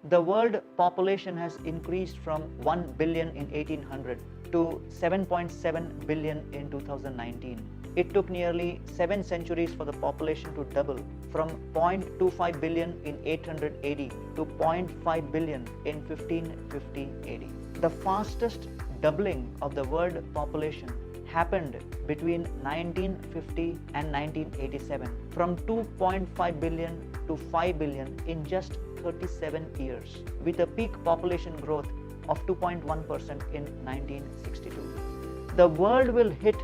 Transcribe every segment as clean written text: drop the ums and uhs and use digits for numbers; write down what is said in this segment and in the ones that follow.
The world population has increased from 1 billion in 1800 to 7.7 billion in 2019. It took nearly 7 centuries for the population to double from 0.25 billion in 800 AD to 0.5 billion in 1550 AD. The fastest doubling of the world population happened between 1950 and 1987, from 2.5 billion to 5 billion in just 37 years, with a peak population growth of 2.1% in 1962. The world will hit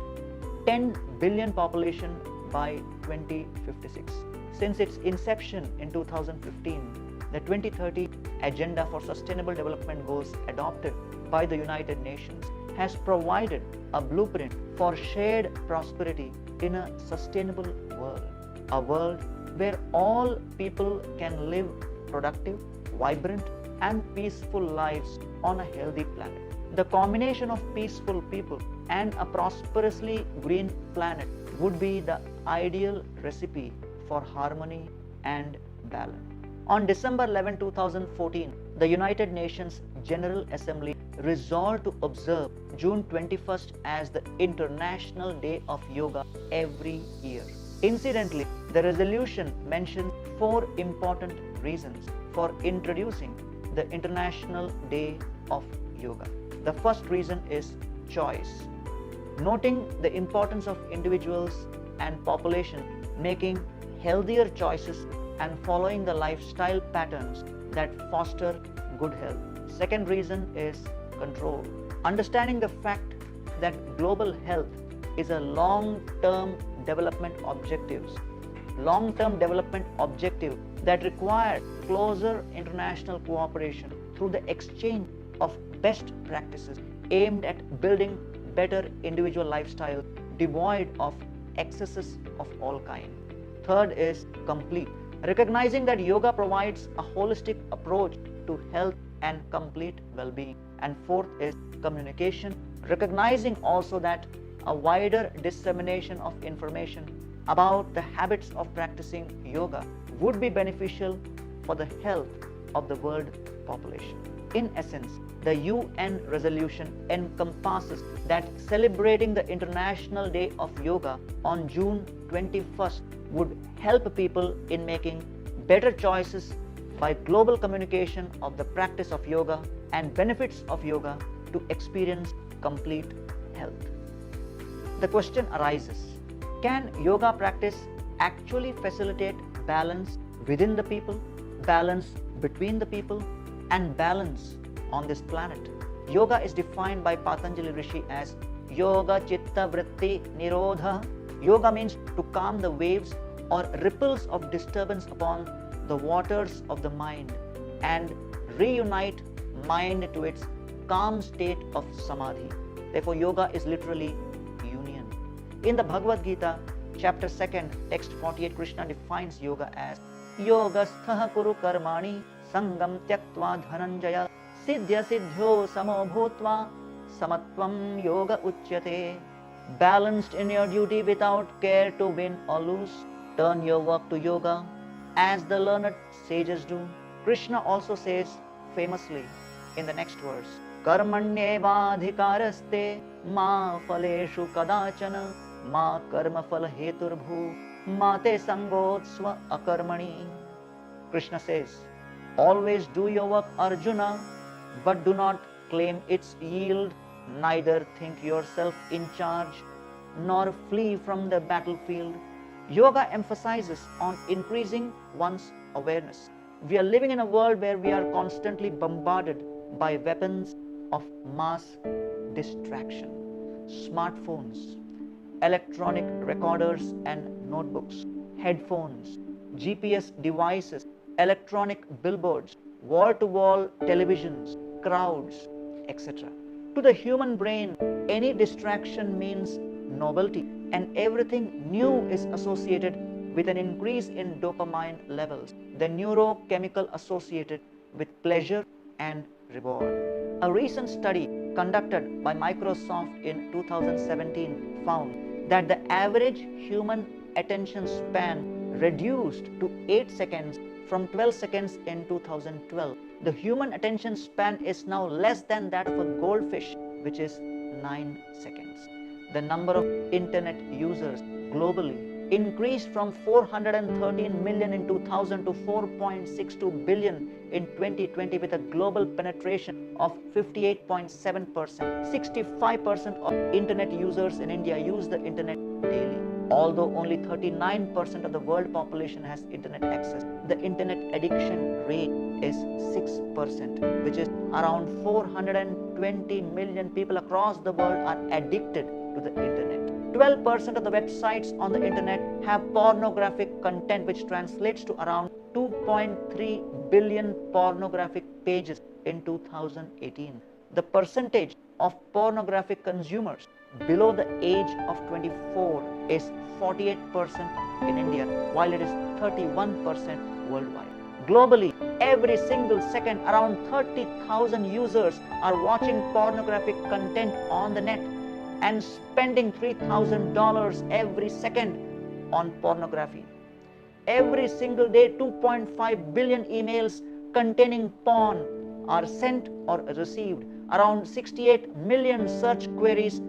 10 billion population by 2056. Since its inception in 2015, the 2030 Agenda for Sustainable Development Goals adopted by the United Nations has provided a blueprint for shared prosperity in a sustainable world, a world where all people can live productive, vibrant, and peaceful lives on a healthy planet. The combination of peaceful people and a prosperously green planet would be the ideal recipe for harmony and balance. On December 11, 2014, the United Nations General Assembly resolved to observe June 21st as the International Day of Yoga every year. Incidentally, the resolution mentioned 4 important reasons for introducing the International Day of Yoga. The first reason is choice. Noting the importance of individuals and population making healthier choices and following the lifestyle patterns that foster good health. Second reason is control. Understanding the fact that global health is a long-term development objective that require closer international cooperation through the exchange of best practices aimed at building better individual lifestyles devoid of excesses of all kinds. Third is complete. Recognizing that yoga provides a holistic approach to health and complete well-being. And fourth is communication. Recognizing also that a wider dissemination of information about the habits of practicing yoga would be beneficial for the health of the world population. In essence, the UN resolution encompasses that celebrating the International Day of Yoga on June 21st would help people in making better choices by global communication of the practice of yoga and benefits of yoga to experience complete health. The question arises, can yoga practice actually facilitate balance within the people, balance between the people, and balance on this planet? Yoga is defined by Patanjali Rishi as Yoga Chitta Vritti Nirodha. Yoga means to calm the waves or ripples of disturbance upon the waters of the mind and reunite mind to its calm state of samadhi. Therefore, yoga is literally union. In the Bhagavad Gita, chapter 2, text 48, Krishna defines yoga as Yogastha kuru karmani sangam tyaktva dhananjaya siddhya siddhyo samo bhutva samatvam yoga uchyate. Balanced in your duty without care to win or lose, turn your work to yoga as the learned sages do. Krishna also says famously in the next verse, Karmanyevadhikaraste ma phaleshu kadachana ma karma phala heturbhu ma te sangotsva akarmani. Krishna says, always do your work, Arjuna, but do not claim its yield, neither think yourself in charge, nor flee from the battlefield. Yoga emphasizes on increasing one's awareness. We are living in a world where we are constantly bombarded by weapons of mass distraction. Smartphones, electronic recorders and notebooks, headphones, GPS devices, electronic billboards, wall-to-wall televisions, crowds, etc. To the human brain, any distraction means novelty, and everything new is associated with an increase in dopamine levels, the neurochemical associated with pleasure and reward. A recent study conducted by Microsoft in 2017 found that the average human attention span reduced to 8 seconds from 12 seconds in 2012. The human attention span is now less than that of a goldfish, which is 9 seconds. The number of internet users globally increased from 413 million in 2000 to 4.62 billion in 2020 with a global penetration of 58.7%. 65% of internet users in India use the internet daily. Although only 39% of the world population has internet access, the internet addiction rate is 6%, which is around 420 million people across the world are addicted to the internet. 12% of the websites on the internet have pornographic content, which translates to around 2.3 billion pornographic pages in 2018. The percentage of pornographic consumers below the age of 24 is 48% in India, while it is 31% worldwide. Globally, every single second, around 30,000 users are watching pornographic content on the net and spending $3,000 every second on pornography. Every single day, 2.5 billion emails containing porn are sent or received. Around 68 million search queries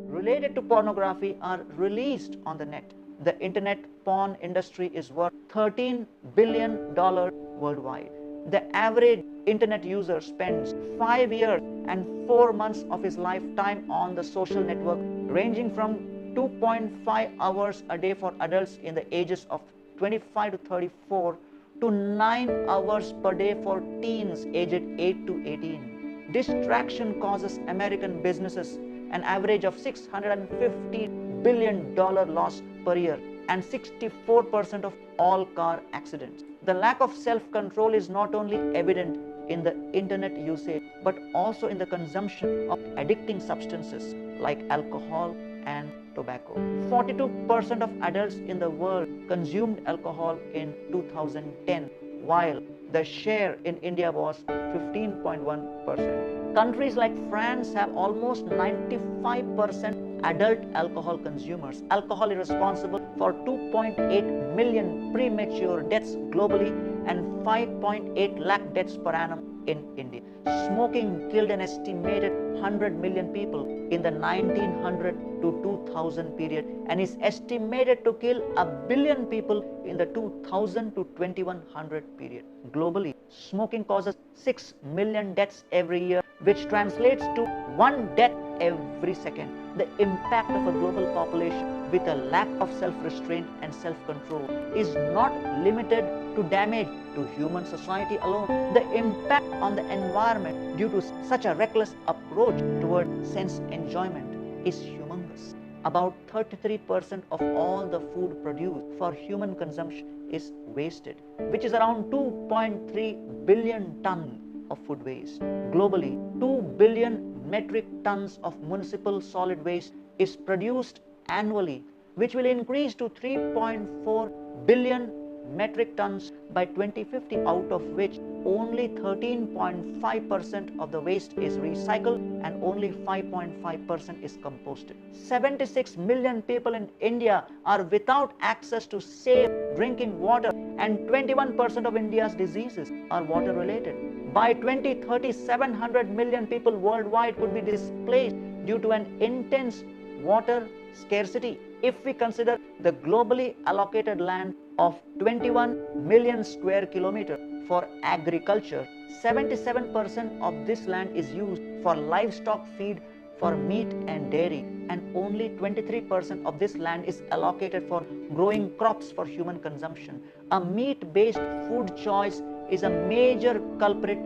related to pornography are released on the net. The internet porn industry is worth $13 billion worldwide. The average internet user spends 5 years and 4 months of his lifetime on the social network, ranging from 2.5 hours a day for adults in the ages of 25 to 34 to 9 hours per day for teens aged 8 to 18. Distraction causes American businesses an average of $650 billion loss per year and 64% of all car accidents. The lack of self-control is not only evident in the internet usage, but also in the consumption of addicting substances like alcohol and tobacco. 42% of adults in the world consumed alcohol in 2010, while the share in India was 15.1%. Countries like France have almost 95% adult alcohol consumers. Alcohol is responsible for 2.8 million premature deaths globally and 5.8 lakh deaths per annum in India. Smoking killed an estimated 100 million people in the 1900 to 2000 period and is estimated to kill 1 billion people in the 2000 to 2100 period. Globally, smoking causes 6 million deaths every year, which translates to 1 death every second. The impact of a global population with a lack of self-restraint and self-control is not limited to damage to human society alone. The impact on the environment due to such a reckless approach toward sense enjoyment is humongous. About 33% of all the food produced for human consumption is wasted, which is around 2.3 billion tons of food waste. Globally, 2 billion metric tons of municipal solid waste is produced annually, which will increase to 3.4 billion metric tons by 2050, out of which only 13.5% of the waste is recycled and only 5.5% is composted. 76 million people in India are without access to safe drinking water, and 21% of India's diseases are water related. By 2030, 700 million people worldwide could be displaced due to an intense water scarcity. If we consider the globally allocated land of 21 million square kilometers for agriculture, 77% of this land is used for livestock feed for meat and dairy, and only 23% of this land is allocated for growing crops for human consumption. A meat-based food choice is a major culprit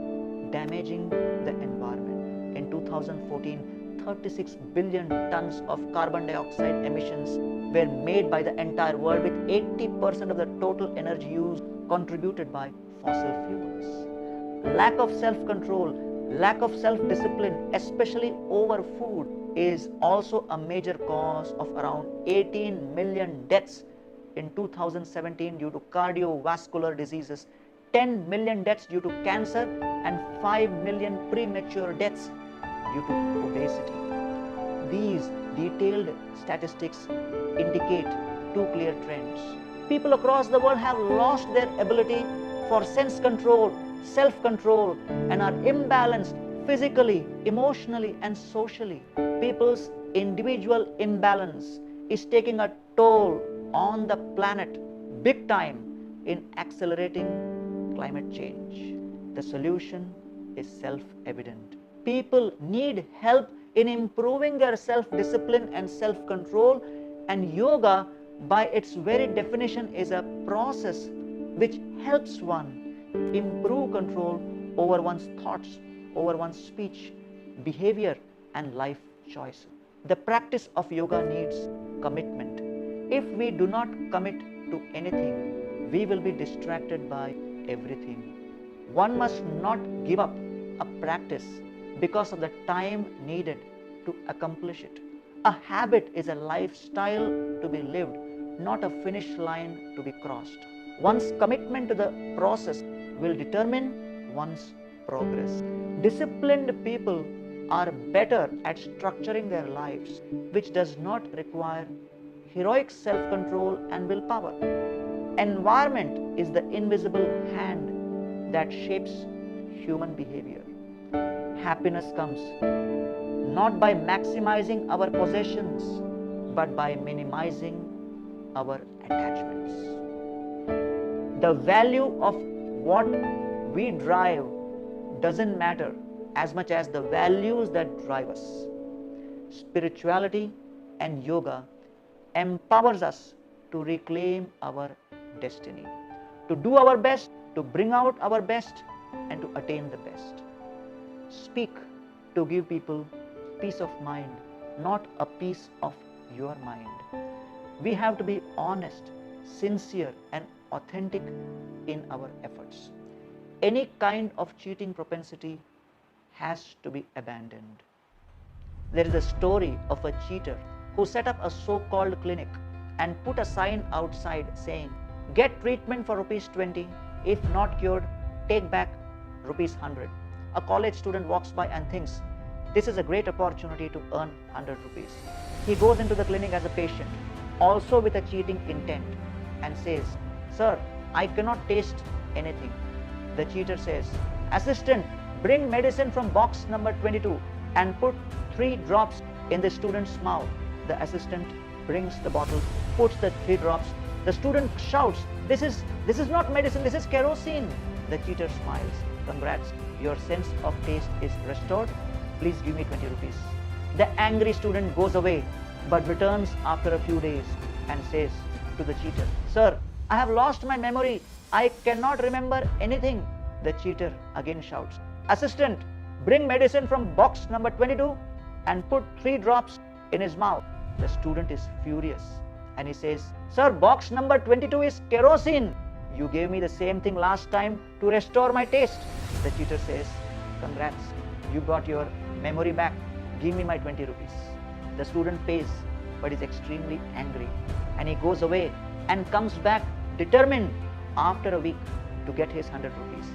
damaging the environment. In 2014, 36 billion tons of carbon dioxide emissions were made by the entire world, with 80% of the total energy use contributed by fossil fuels. Lack of self-control, lack of self-discipline, especially over food, is also a major cause of around 18 million deaths in 2017 due to cardiovascular diseases, 10 million deaths due to cancer, and 5 million premature deaths due to obesity. These detailed statistics indicate two clear trends. People across the world have lost their ability for sense control, self-control, and are imbalanced physically, emotionally, and socially. People's individual imbalance is taking a toll on the planet big time in accelerating climate change. The solution is self-evident. People need help in improving their self-discipline and self-control, and yoga, by its very definition, is a process which helps one improve control over one's thoughts, over one's speech, behavior, and life choices. The practice of yoga needs commitment. If we do not commit to anything, we will be distracted by everything. One must not give up a practice because of the time needed to accomplish it. A habit is a lifestyle to be lived, not a finish line to be crossed. One's commitment to the process will determine one's progress. Disciplined people are better at structuring their lives, which does not require heroic self-control and willpower. Environment is the invisible hand that shapes human behavior. Happiness comes not by maximizing our possessions, but by minimizing our attachments. The value of what we drive doesn't matter as much as the values that drive us. Spirituality and yoga empowers us to reclaim our destiny, to do our best, to bring out our best, and to attain the best. Speak to give people peace of mind, not a piece of your mind. We have to be honest, sincere, and authentic in our efforts. Any kind of cheating propensity has to be abandoned. There is a story of a cheater who set up a so-called clinic and put a sign outside saying, "Get treatment for ₹20, if not cured, take back ₹100. A college student walks by and thinks, this is a great opportunity to earn ₹100. He goes into the clinic as a patient, also with a cheating intent, and says, "Sir, I cannot taste anything." The cheater says, "Assistant, bring medicine from box number 22 and put 3 drops in the student's mouth." The assistant brings the bottle, puts the 3 drops. The student shouts, this is not medicine, this is kerosene." The cheater smiles. "Congrats, your sense of taste is restored. Please give me ₹20. The angry student goes away, but returns after a few days and says to the cheater, "Sir, I have lost my memory. I cannot remember anything." The cheater again shouts, "Assistant, bring medicine from box number 22 and put 3 drops in his mouth." The student is furious and he says, "Sir, box number 22 is kerosene. You gave me the same thing last time to restore my taste." The cheater says, "Congrats, you got your memory back. Give me my ₹20. The student pays, but is extremely angry, and he goes away and comes back determined after a week to get his ₹100.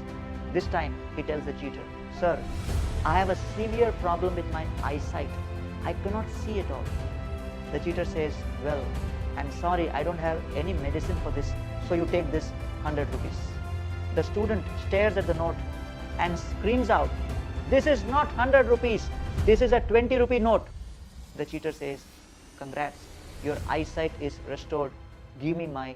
This time he tells the cheater, "Sir, I have a severe problem with my eyesight. I cannot see at all." The cheater says, "Well, I'm sorry, I don't have any medicine for this, so you take this ₹100. The student stares at the note and screams out, "This is not ₹100, this is a ₹20 note." The cheater says, "Congrats, your eyesight is restored. Give me my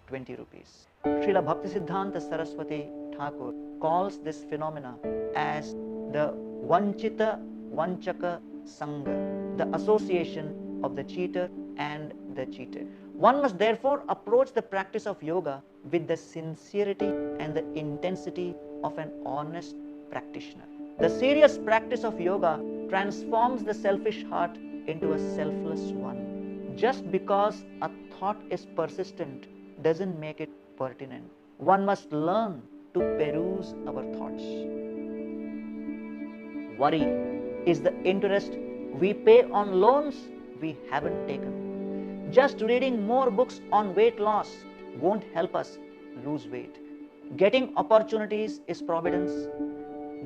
₹20. Srila Bhaktisiddhanta Saraswati Thakur calls this phenomena as the Vanchita Vanchaka Sangha, the association of the cheater and the cheated. One must therefore approach the practice of yoga with the sincerity and the intensity of an honest practitioner. The serious practice of yoga transforms the selfish heart into a selfless one. Just because a thought is persistent doesn't make it pertinent. One must learn to peruse our thoughts. Worry is the interest we pay on loans we haven't taken. Just reading more books on weight loss won't help us lose weight. Getting opportunities is providence.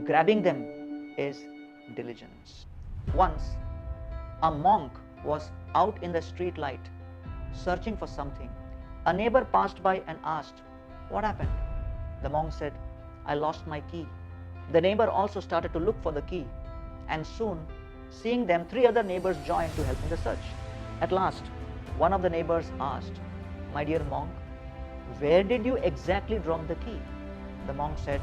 Grabbing them is diligence. Once, a monk was out in the street light searching for something. A neighbor passed by and asked, "What happened?" The monk said, I lost my key. The neighbor also started to look for the key, and soon, seeing them, 3 other neighbors joined to help in the search. At last, one of the neighbors asked, My dear monk, where did you exactly drop the key? The monk said,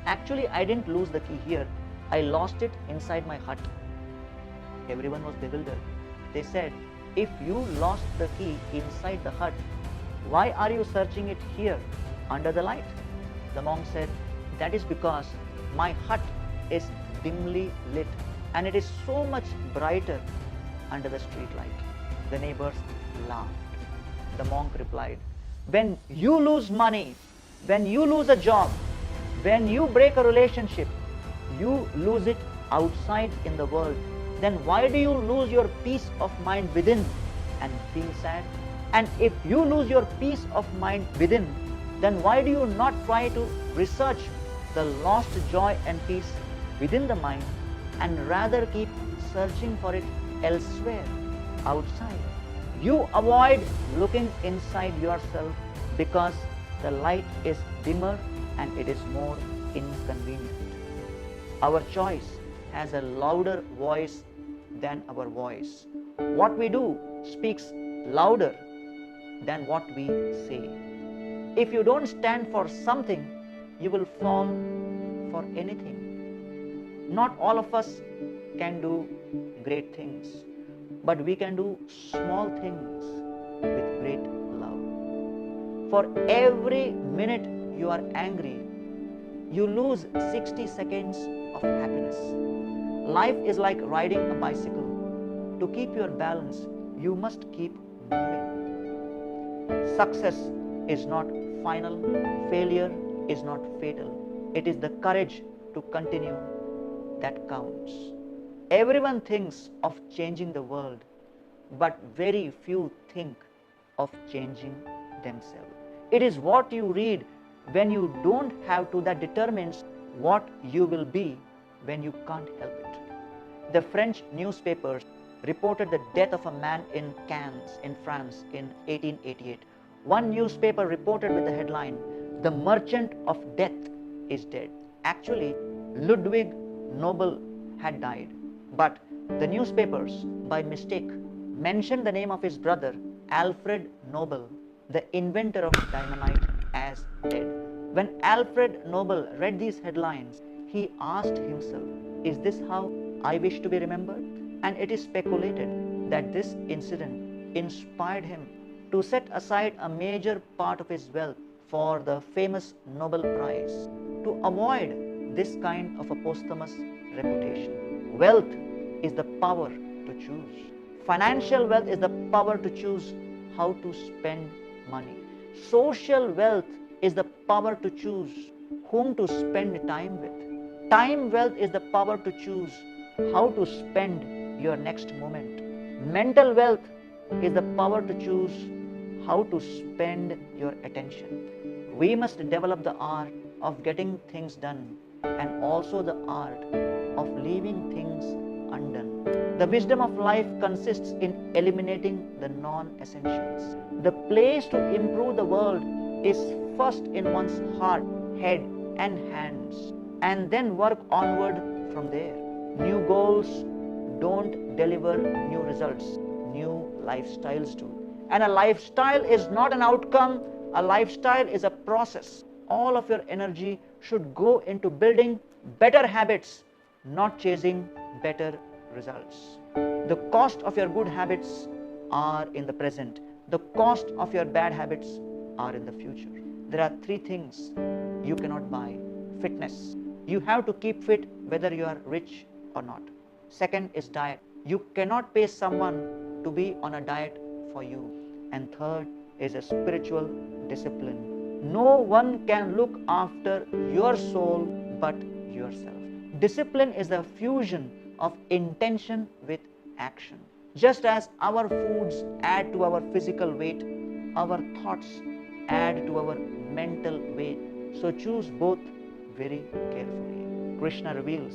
Actually, I didn't lose the key here. I lost it inside my hut. Everyone was bewildered. They said, If you lost the key inside the hut, why are you searching it here under the light? The monk said, That is because my hut is dimly lit and it is so much brighter under the street light. The neighbors laughed. The monk replied, When you lose money, when you lose a job, when you break a relationship, you lose it outside in the world. Then why do you lose your peace of mind within and feel sad? And if you lose your peace of mind within, then why do you not try to research the lost joy and peace within the mind and rather keep searching for it elsewhere, outside? You avoid looking inside yourself because the light is dimmer and it is more inconvenient. Our choice has a louder voice than our voice. What we do speaks louder than what we say. If you don't stand for something, you will fall for anything. Not all of us can do great things, but we can do small things with great love. For every minute you are angry, you lose 60 seconds of happiness. Life is like riding a bicycle. To keep your balance, you must keep moving. Success is not final. Failure is not fatal. It is the courage to continue that counts. Everyone thinks of changing the world, but very few think of changing themselves. It is what you read when you don't have to that determines what you will be when you can't help it. The French newspapers reported the death of a man in Cannes in France in 1888. One newspaper reported with the headline, The Merchant of Death is dead. Actually, Ludwig Nobel had died, but the newspapers, by mistake, mentioned the name of his brother, Alfred Nobel, the inventor of dynamite, as dead. When Alfred Nobel read these headlines, he asked himself, Is this how I wish to be remembered? And it is speculated that this incident inspired him to set aside a major part of his wealth for the famous Nobel Prize, to avoid this kind of a posthumous reputation. Wealth is the power to choose. Financial wealth is the power to choose how to spend money. Social wealth is the power to choose whom to spend time with. Time wealth is the power to choose how to spend your next moment. Mental wealth is the power to choose how to spend your attention. We must develop the art of getting things done and also the art of leaving things undone. The wisdom of life consists in eliminating the non-essentials. The place to improve the world is first in one's heart, head and hands, and then work onward from there. New goals don't deliver new results. New lifestyles do. And a lifestyle is not an outcome. A lifestyle is a process. All of your energy should go into building better habits, not chasing better results. The cost of your good habits are in the present. The cost of your bad habits are in the future. There are 3 things you cannot buy. Fitness. You have to keep fit whether you are rich or not. Second is diet. You cannot pay someone to be on a diet for you. And third is a spiritual discipline. No one can look after your soul but yourself. Discipline is the fusion of intention with action. Just as our foods add to our physical weight, our thoughts add to our mental weight. So choose both very carefully. Krishna reveals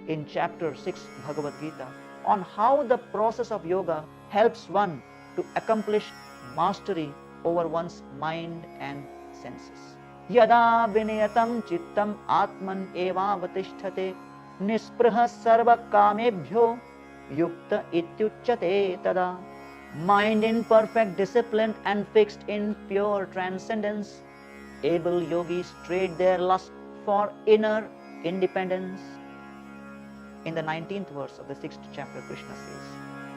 in chapter 6 Bhagavad Gita on how the process of yoga helps one to accomplish mastery over one's mind and senses. Yada viniyatam chittam atman evavatisthate nispruha sarva kamebhyo yukta ityuchyate tada. Mind in perfect discipline and fixed in pure transcendence, able yogis trade their lust for inner independence. In the 19th verse of the 6th chapter, Krishna says,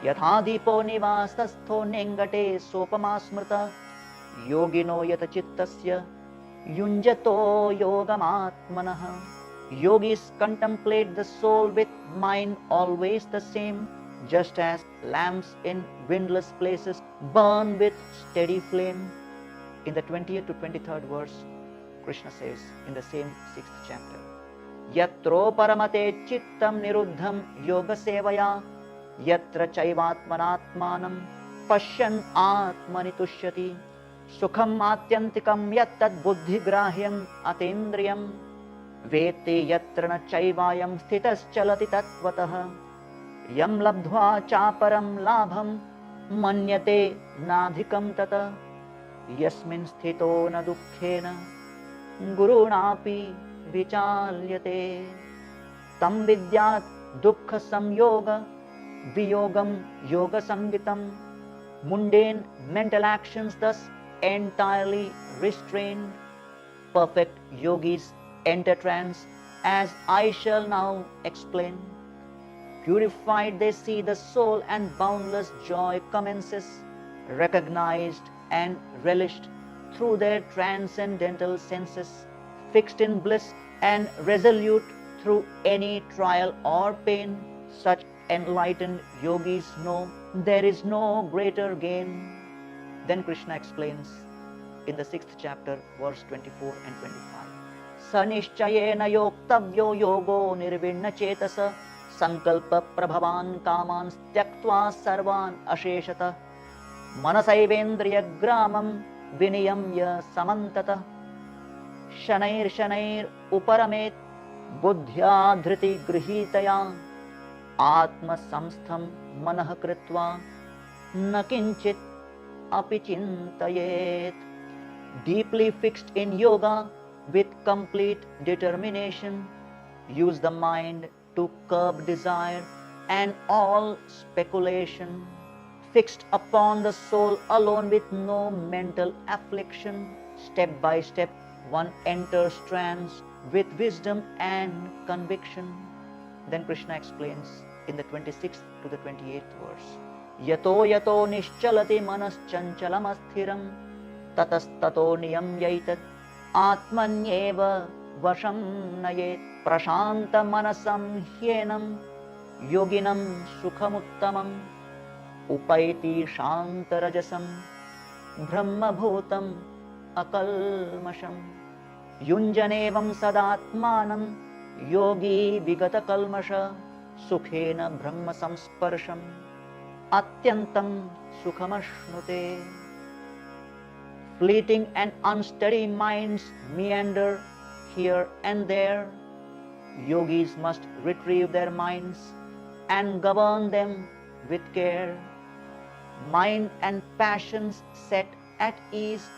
Yathadipo nivasastho nengate sopama smrta yogino yata chittasya yunjato yogamatmanaha. Yogis contemplate the soul with mind always the same, just as lamps in windless places burn with steady flame. In the 20th to 23rd verse, Krishna says in the same 6th chapter, Yatro paramate chittam niruddham yoga sevaya yatra chaivatmanatmanam pashyan atmani tushyati sukham atyantikam yattad buddhigrahyam atendriyam vete yatra na chaivayam sthitas chalati tatvatah yam labdhva chaparam labham manyate nadhikam tata yasmin sthito na dukkhena gurunapi vichalyate tam vidyat dukkha samyoga viyogam yoga sangitam. Mundane mental actions thus entirely restrained, perfect yogis enter trance, as I shall now explain. Purified they see the soul and boundless joy commences, recognized and relished through their transcendental senses, fixed in bliss and resolute through any trial or pain. Such enlightened yogis know there is no greater gain. Then Krishna explains in the 6th chapter, verse 24 and 25. Sanishchayena yoktavyo yogo nirvinna chetasa sankalpa prabhavan kaman tyaktva sarvan asheshata manasaivendriya gramam viniyamya samantata shanair shanair uparamet buddhya dhriti grihitaya atma samstham manah kritva na kinchit api chintayet. Deeply fixed in yoga with complete determination, use the mind to curb desire and all speculation. Fixed upon the soul alone with no mental affliction, step by step one enters trance with wisdom and conviction. Then Krishna explains in the 26th to the 28th verse, Yato yato nischalati manas chanchalam asthiram tatastato niyamyaitat atmanyeva vasham nayet prashanta manasam hyenam yoginam sukhamuttamam upaiti shantarajasam brahmabhutam akalmasham yunjanevam sadatmanam yogi vigata kalmasha sukhena brahma samsparsham atyantam sukhamashnute. Fleeting and unsteady minds meander here and there. Yogis must retrieve their minds and govern them with care. Mind and passions set at ease,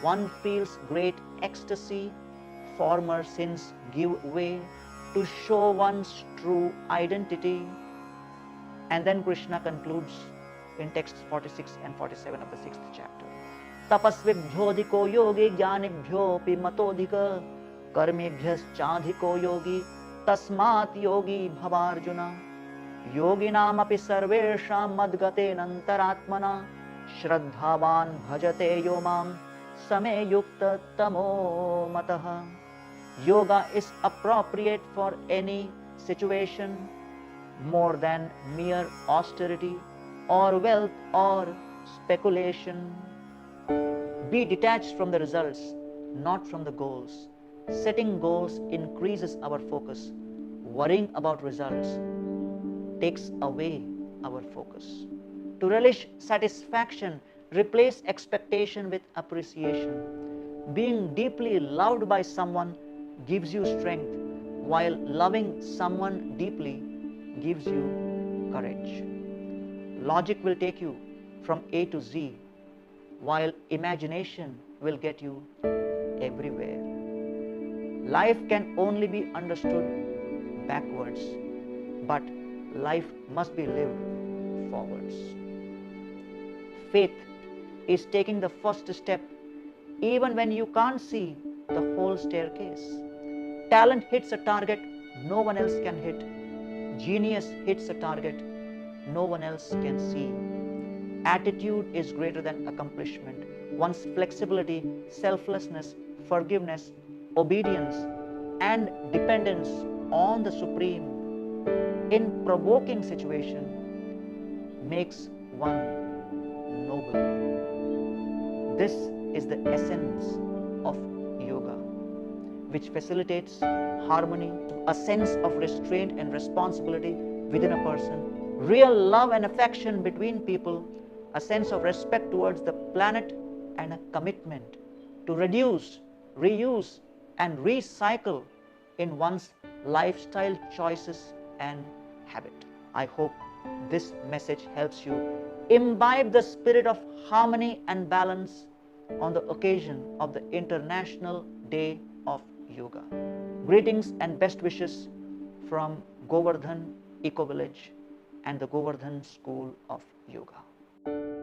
one feels great ecstasy. Former sins give way to show one's true identity. And then Krishna concludes in texts 46 and 47 of the 6th chapter. Tapasvibhyodhiko yogi jnanibhyopi matodhika karmebhyaschadhiko yogi tasmat yogi bhavarjuna yoginamapi sarvesham madgatenantaratmana shraddhavan bhajate yomam same yukta tamo mataha. Yoga is appropriate for any situation more than mere austerity or wealth or speculation. Be detached from the results, not from the goals. Setting goals increases our focus. Worrying about results takes away our focus. To relish satisfaction, replace expectation with appreciation. Being deeply loved by someone gives you strength, while loving someone deeply gives you courage. Logic will take you from A to Z, while imagination will get you everywhere. Life can only be understood backwards, but life must be lived forwards. Faith is taking the first step even when you can't see the whole staircase. Talent hits a target no one else can hit. Genius hits a target no one else can see. Attitude is greater than accomplishment. One's flexibility, selflessness, forgiveness, obedience, and dependence on the Supreme in provoking situation makes one noble. This is the essence of yoga, which facilitates harmony, a sense of restraint and responsibility within a person, real love and affection between people, a sense of respect towards the planet, and a commitment to reduce, reuse, and recycle in one's lifestyle choices and habit. I hope this message helps you imbibe the spirit of harmony and balance on the occasion of the International Day of Yoga. Greetings and best wishes from Govardhan Eco Village and the Govardhan School of Yoga.